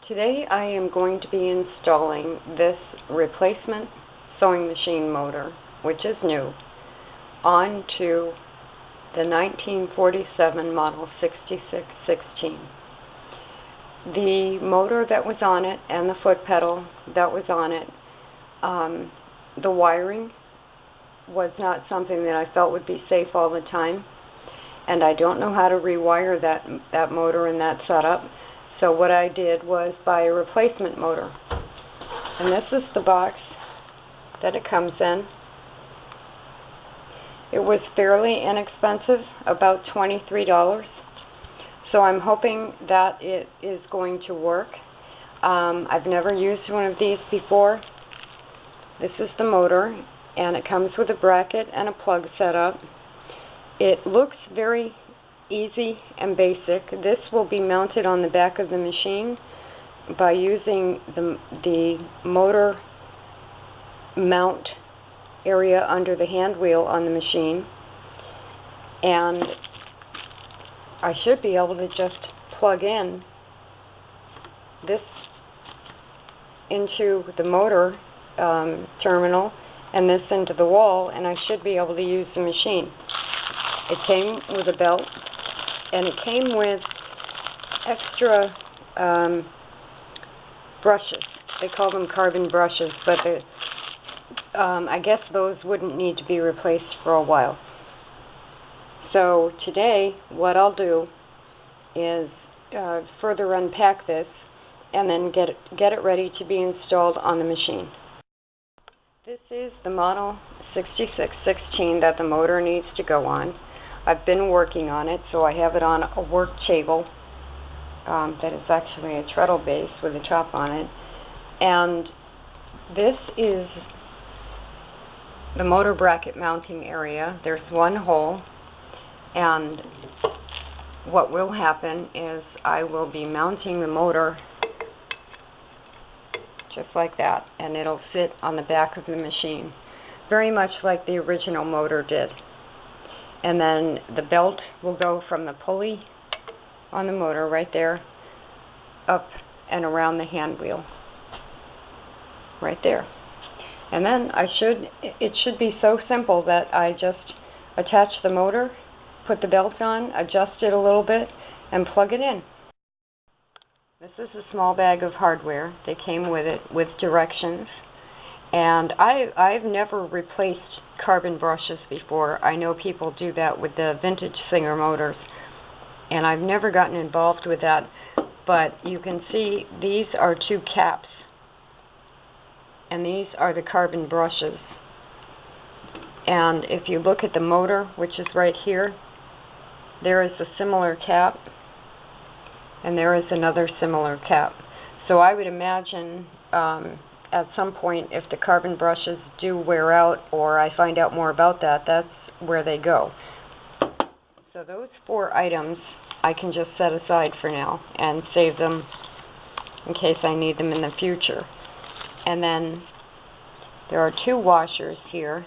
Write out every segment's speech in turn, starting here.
Today I am going to be installing this replacement sewing machine motor, which is new, onto the 1947 model 6616. The motor that was on it and the foot pedal that was on it, the wiring was not something that I felt would be safe all the time, and I don't know how to rewire that motor and that setup. So what I did was buy a replacement motor. And this is the box that it comes in. It was fairly inexpensive, about $23. So I'm hoping that it is going to work. I've never used one of these before. This is the motor, and it comes with a bracket and a plug setup. It looks very easy and basic. This will be mounted on the back of the machine by using the motor mount area under the hand wheel on the machine, and I should be able to just plug in this into the motor terminal and this into the wall, and I should be able to use the machine. It came with a belt, and it came with extra brushes. They call them carbon brushes, but I guess those wouldn't need to be replaced for a while. So today, what I'll do is further unpack this and then get it ready to be installed on the machine. This is the model 6616 that the motor needs to go on. I've been working on it, so I have it on a work table that is actually a treadle base with a top on it. And this is the motor bracket mounting area. There's one hole, and what will happen is I will be mounting the motor just like that, and it'll sit on the back of the machine, very much like the original motor did. And then the belt will go from the pulley on the motor right there up and around the hand wheel right there. And then it should be so simple that I just attach the motor, put the belt on, adjust it a little bit, and plug it in. This is a small bag of hardware that came with it, with directions. And I've never replaced carbon brushes before. I know people do that with the vintage Singer motors, and I've never gotten involved with that. But you can see these are two caps, and these are the carbon brushes. And if you look at the motor, which is right here, there is a similar cap, and there is another similar cap. So I would imagine at some point, if the carbon brushes do wear out, or I find out more about that, that's where they go. So those 4 items I can just set aside for now and save them in case I need them in the future. And then there are 2 washers here.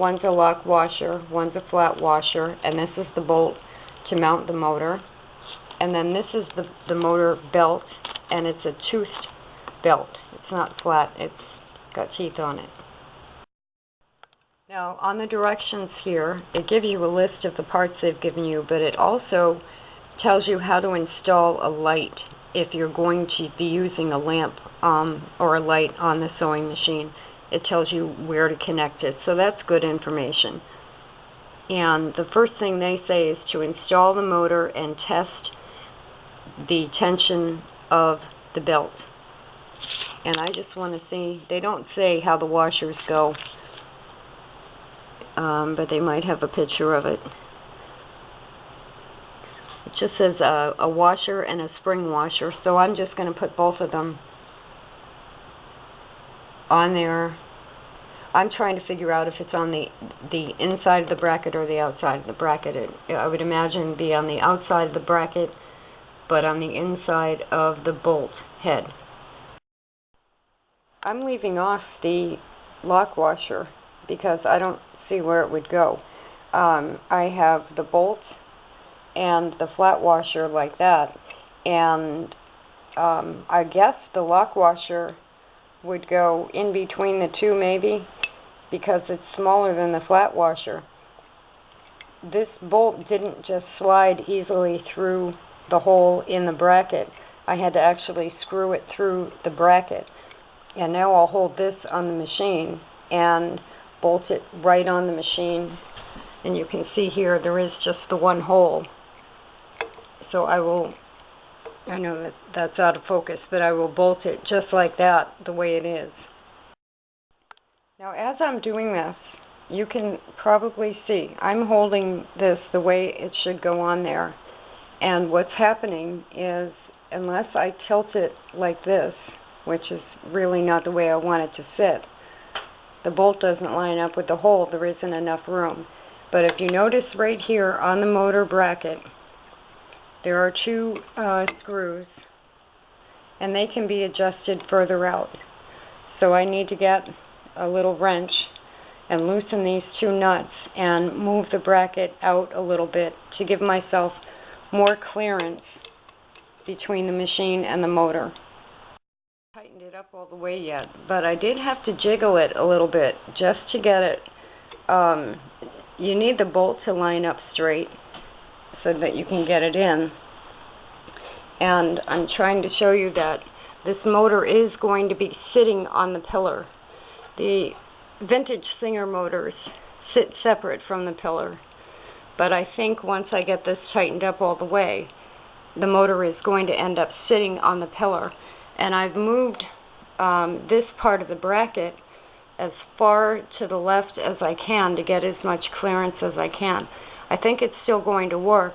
One's a lock washer, one's a flat washer, and this is the bolt to mount the motor. And then this is the motor belt, and it's a toothed belt. It's not flat, it's got teeth on it. Now, on the directions here, it gives you a list of the parts they've given you, but it also tells you how to install a light if you're going to be using a lamp or a light on the sewing machine. It tells you where to connect it, so that's good information. And the first thing they say is to install the motor and test the tension of the belt. And I just want to see, they don't say how the washers go, but they might have a picture of it. It just says a washer and a spring washer, so I'm just going to put both of them on there. I'm trying to figure out if it's on the inside of the bracket or the outside of the bracket. I would imagine it'd be on the outside of the bracket, but on the inside of the bolt head. I'm leaving off the lock washer because I don't see where it would go. I have the bolt and the flat washer like that, and I guess the lock washer would go in between the two maybe, because it's smaller than the flat washer. This bolt didn't just slide easily through the hole in the bracket. I had to actually screw it through the bracket. And now I'll hold this on the machine and bolt it right on the machine. And you can see here there is just the one hole. So I know that that's out of focus, but I will bolt it just like that, the way it is. Now as I'm doing this, you can probably see I'm holding this the way it should go on there. And what's happening is, unless I tilt it like this, which is really not the way I want it to fit, the bolt doesn't line up with the hole. There isn't enough room. But if you notice right here on the motor bracket, there are two screws, and they can be adjusted further out. So I need to get a little wrench and loosen these two nuts and move the bracket out a little bit to give myself more clearance between the machine and the motor. I haven't tightened it up all the way yet, but I did have to jiggle it a little bit just to get it. You need the bolt to line up straight so that you can get it in. And I'm trying to show you that this motor is going to be sitting on the pillar. The vintage Singer motors sit separate from the pillar, but I think once I get this tightened up all the way, the motor is going to end up sitting on the pillar. And I've moved this part of the bracket as far to the left as I can to get as much clearance as I can. I think it's still going to work,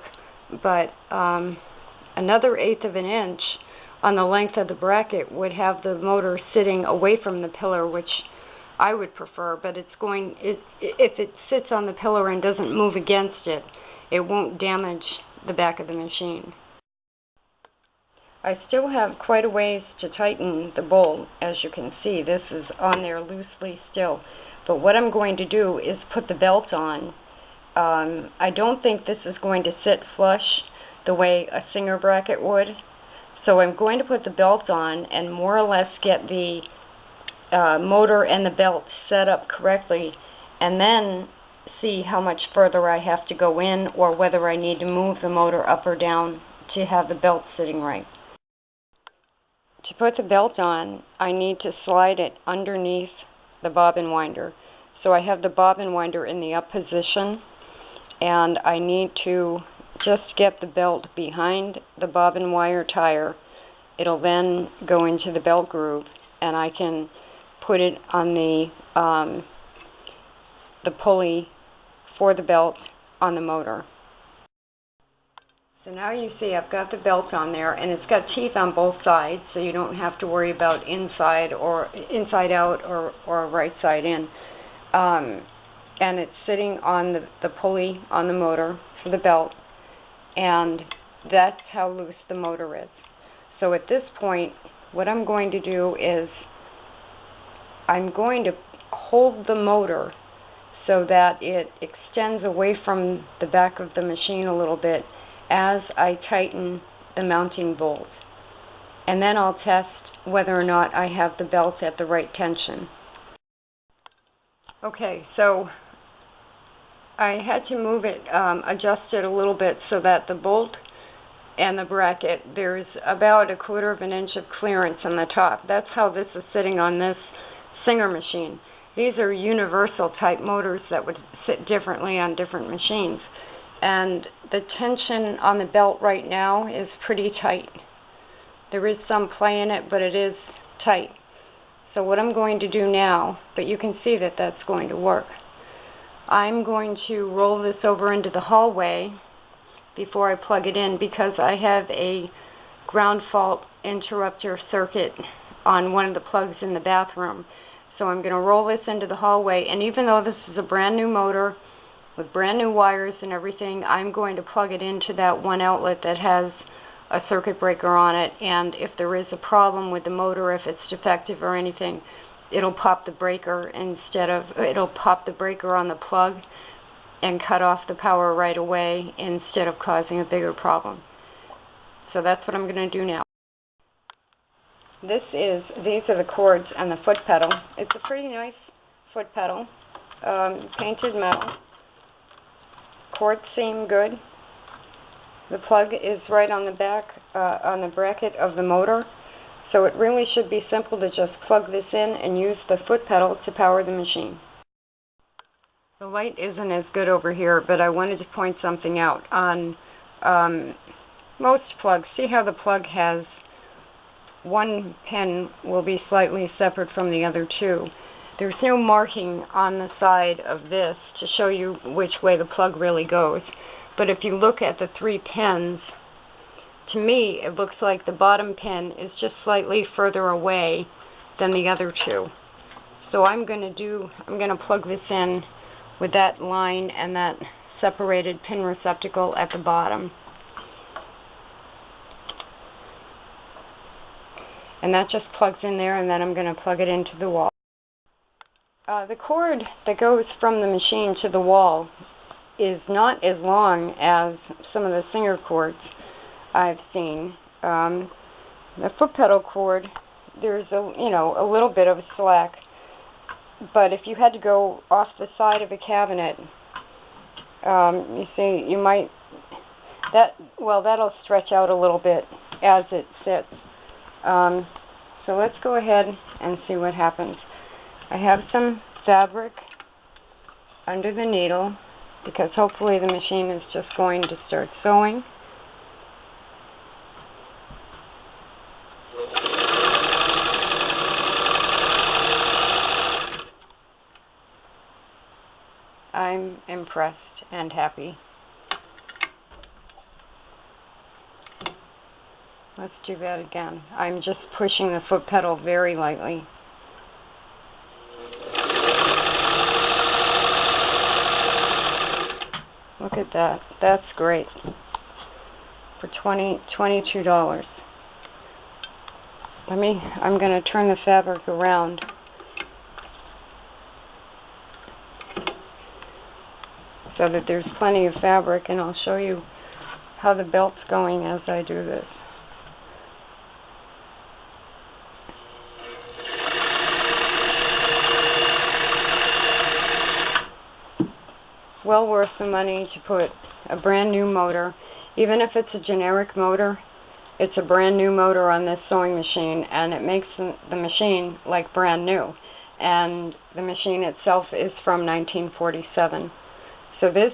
but another 1/8 of an inch on the length of the bracket would have the motor sitting away from the pillar, which I would prefer, but if it sits on the pillar and doesn't move against it, it won't damage the back of the machine. I still have quite a ways to tighten the bolt. As you can see, this is on there loosely still. But what I'm going to do is put the belt on. I don't think this is going to sit flush the way a Singer bracket would. So I'm going to put the belt on and more or less get the motor and the belt set up correctly, and then see how much further I have to go in, or whether I need to move the motor up or down to have the belt sitting right. To put the belt on, I need to slide it underneath the bobbin winder. So I have the bobbin winder in the up position, and I need to just get the belt behind the bobbin wire tire. It'll then go into the belt groove, and I can put it on the pulley for the belt on the motor. So now you see I've got the belt on there, and it's got teeth on both sides, so you don't have to worry about inside out or right side in. And it's sitting on the pulley on the motor for the belt, and that's how loose the motor is. So at this point, what I'm going to do is I'm going to hold the motor so that it extends away from the back of the machine a little bit as I tighten the mounting bolt. And then I'll test whether or not I have the belt at the right tension. Okay, so I had to move it, adjust it a little bit so that the bolt and the bracket, there's about 1/4 of an inch of clearance on the top. That's how this is sitting on this Singer machine. These are universal type motors that would sit differently on different machines. And the tension on the belt right now is pretty tight. There is some play in it, but it is tight. So what I'm going to do now, but you can see that that's going to work, I'm going to roll this over into the hallway before I plug it in, because I have a ground fault interrupter circuit on one of the plugs in the bathroom. So I'm going to roll this into the hallway, and even though this is a brand new motor with brand new wires and everything, I'm going to plug it into that one outlet that has a circuit breaker on it, and if there is a problem with the motor, if it's defective or anything, it'll pop the breaker it'll pop the breaker on the plug and cut off the power right away instead of causing a bigger problem. So that's what I'm going to do now. These are the cords and the foot pedal. It's a pretty nice foot pedal, painted metal. Cords seem good. The plug is right on the back, on the bracket of the motor. So it really should be simple to just plug this in and use the foot pedal to power the machine. The light isn't as good over here, but I wanted to point something out. On most plugs, see how the plug has one pin will be slightly separate from the other two. There's no marking on the side of this to show you which way the plug really goes. But if you look at the 3 pins, to me it looks like the bottom pin is just slightly further away than the other two. So I'm going to plug this in with that line and that separated pin receptacle at the bottom. And that just plugs in there, and then I'm going to plug it into the wall. The cord that goes from the machine to the wall is not as long as some of the Singer cords I've seen. The foot pedal cord, there's a little bit of a slack, but if you had to go off the side of a cabinet, you see, you might that'll stretch out a little bit as it sits. So let's go ahead and see what happens. I have some fabric under the needle because hopefully the machine is just going to start sewing. I'm impressed and happy. Let's do that again. I'm just pushing the foot pedal very lightly. Look at that. That's great. For $22. I'm going to turn the fabric around. So that there's plenty of fabric, and I'll show you how the belt's going as I do this. Well worth the money to put a brand new motor. Even if it's a generic motor, it's a brand new motor on this sewing machine, and it makes the machine like brand new. And the machine itself is from 1947. So this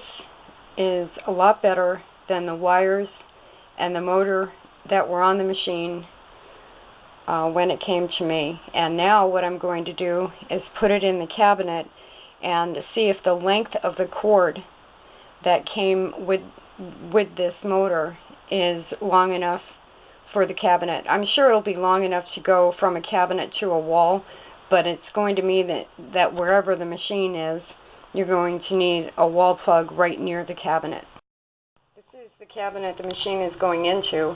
is a lot better than the wires and the motor that were on the machine when it came to me. And now what I'm going to do is put it in the cabinet and see if the length of the cord that came with this motor is long enough for the cabinet. I'm sure it'll be long enough to go from a cabinet to a wall, but it's going to mean that wherever the machine is, you're going to need a wall plug right near the cabinet. This is the cabinet the machine is going into,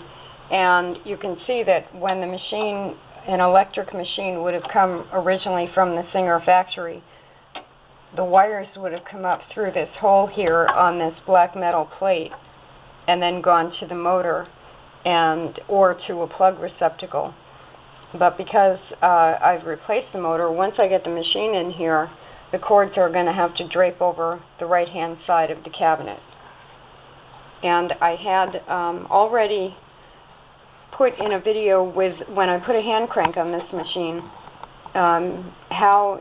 and you can see that when the machine, an electric machine, would have come originally from the Singer factory, the wires would have come up through this hole here on this black metal plate and then gone to the motor or to a plug receptacle. But because I've replaced the motor, once I get the machine in here, the cords are going to have to drape over the right-hand side of the cabinet. And I had already put in a video with, when I put a hand crank on this machine, how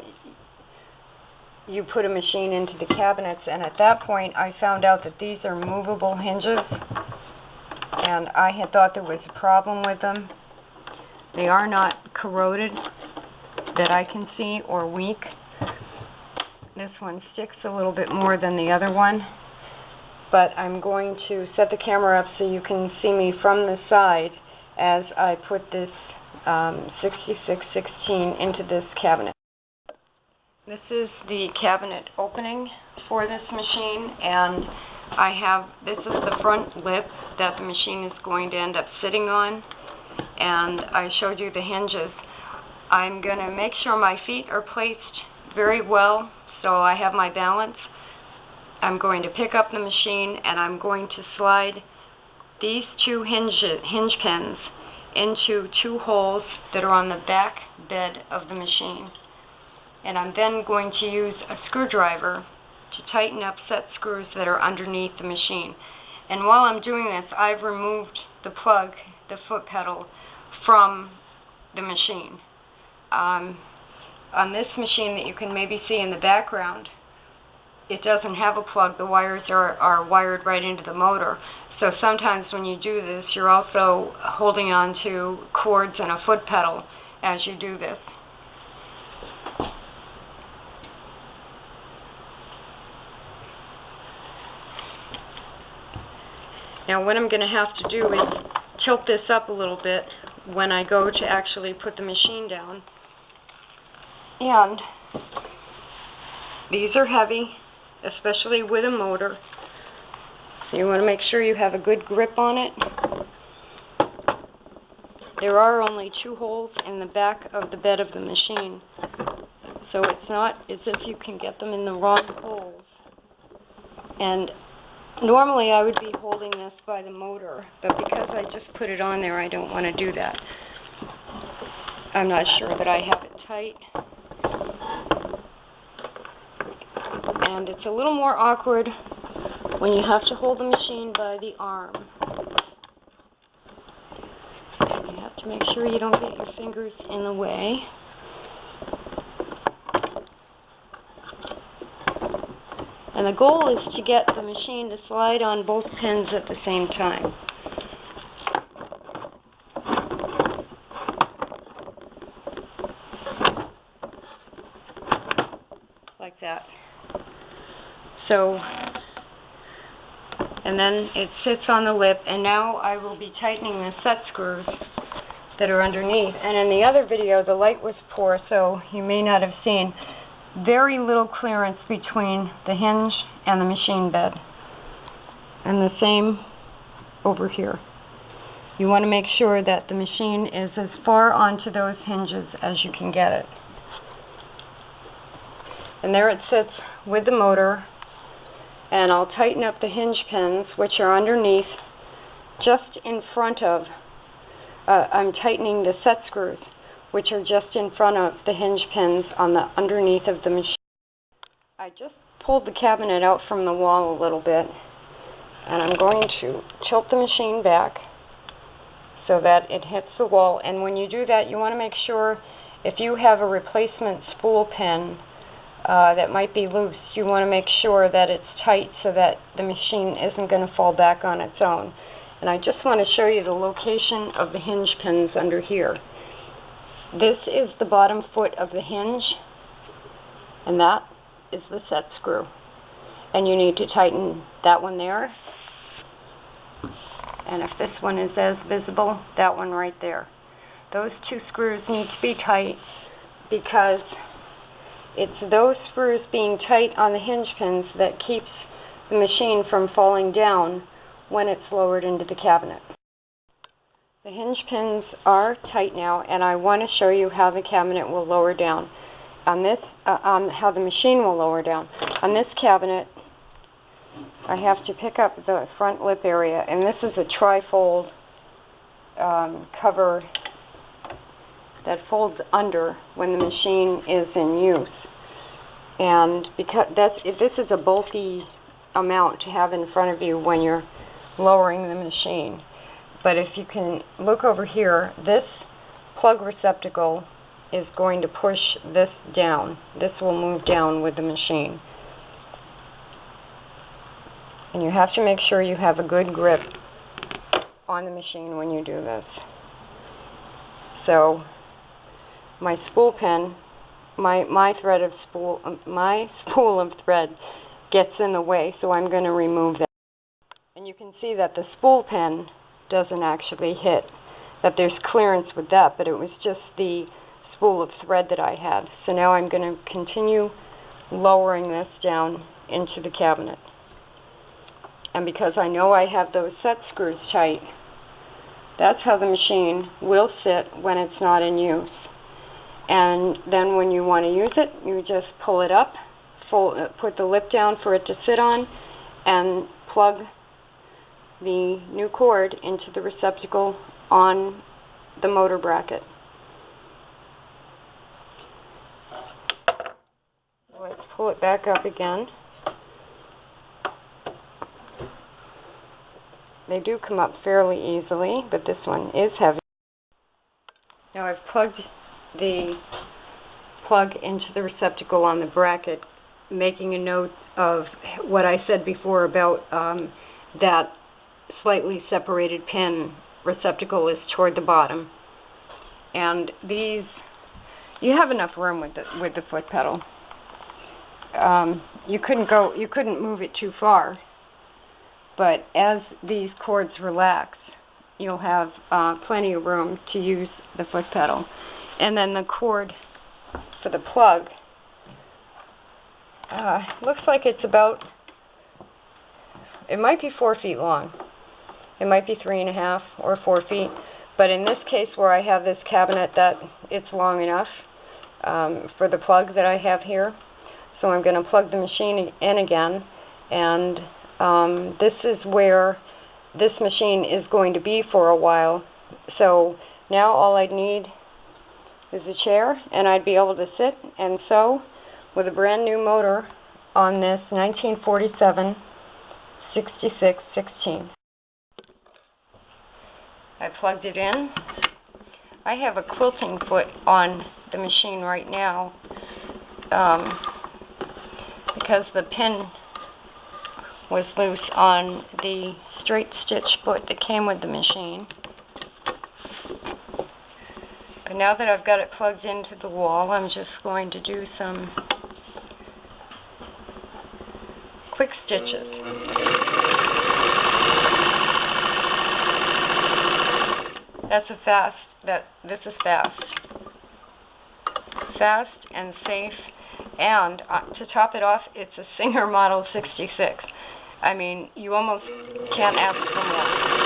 you put a machine into the cabinets, and at that point I found out that these are movable hinges, and I had thought there was a problem with them. They are not corroded that I can see, or weak. This one sticks a little bit more than the other one, but I'm going to set the camera up so you can see me from the side as I put this 6616 into this cabinet. This is the cabinet opening for this machine, and this is the front lip that the machine is going to end up sitting on, and I showed you the hinges. I'm going to make sure my feet are placed very well so I have my balance. I'm going to pick up the machine and I'm going to slide these two hinge pins into two holes that are on the back bed of the machine. And I'm then going to use a screwdriver to tighten up set screws that are underneath the machine. And while I'm doing this, I've removed the plug, the foot pedal, from the machine. On this machine that you can maybe see in the background, it doesn't have a plug. The wires are wired right into the motor. So sometimes when you do this, you're also holding on to cords and a foot pedal as you do this. Now what I'm going to have to do is tilt this up a little bit when I go to actually put the machine down. And these are heavy, especially with a motor. So you want to make sure you have a good grip on it. There are only two holes in the back of the bed of the machine, so it's not as if you can get them in the wrong holes. And normally I would be holding this by the motor, but because I just put it on there, I don't want to do that. I'm not sure that I have it tight. And it's a little more awkward when you have to hold the machine by the arm. You have to make sure you don't get your fingers in the way. And the goal is to get the machine to slide on both pins at the same time. Like that. So, and then it sits on the lip, and now I will be tightening the set screws that are underneath. And in the other video, the light was poor, so you may not have seen very little clearance between the hinge and the machine bed. And the same over here. You want to make sure that the machine is as far onto those hinges as you can get it. And there it sits with the motor. And I'll tighten up the hinge pins, which are underneath, just in front of, I'm tightening the set screws, which are just in front of the hinge pins on the underneath of the machine. I just pulled the cabinet out from the wall a little bit, and I'm going to tilt the machine back so that it hits the wall. And when you do that, you want to make sure, if you have a replacement spool pin that might be loose, you want to make sure that it's tight so that the machine isn't going to fall back on its own. And I just want to show you the location of the hinge pins under here. This is the bottom foot of the hinge, and that is the set screw. And you need to tighten that one there. And if this one is as visible, that one right there. Those two screws need to be tight because it's those screws being tight on the hinge pins that keeps the machine from falling down when it's lowered into the cabinet. The hinge pins are tight now, and I want to show you how the cabinet will lower down. On this, how the machine will lower down. On this cabinet, I have to pick up the front lip area, and this is a tri-fold cover that folds under when the machine is in use. And because this is a bulky amount to have in front of you when you're lowering the machine. But if you can look over here, this plug receptacle is going to push this down. This will move down with the machine. And you have to make sure you have a good grip on the machine when you do this. So my spool pin, my spool of thread gets in the way, so I'm going to remove that. And you can see that the spool pin doesn't actually hit, that there's clearance with that, but it was just the spool of thread that I had. So now I'm going to continue lowering this down into the cabinet. And because I know I have those set screws tight, that's how the machine will sit when it's not in use. And then when you want to use it, you just pull it up, put the lip down for it to sit on, and plug the new cord into the receptacle on the motor bracket. Let's pull it back up again. They do come up fairly easily, but this one is heavy. Now I've plugged the plug into the receptacle on the bracket, making a note of what I said before about that slightly separated pin receptacle is toward the bottom. And these, you have enough room with the foot pedal. You couldn't move it too far. But as these cords relax, you'll have plenty of room to use the foot pedal. And then the cord for the plug looks like it's about, it might be 4 feet long. It might be 3.5 or 4 feet. But in this case where I have this cabinet, that it's long enough for the plug that I have here. So I'm going to plug the machine in again, and this is where this machine is going to be for a while. So now all I'd need is a chair, and I'd be able to sit and sew with a brand new motor on this 1947 6616. I plugged it in. I have a quilting foot on the machine right now because the pin was loose on the straight stitch foot that came with the machine. But now that I've got it plugged into the wall, I'm just going to do some quick stitches. This is fast. Fast and safe, and to top it off, it's a Singer Model 66. I mean, you almost can't ask for more.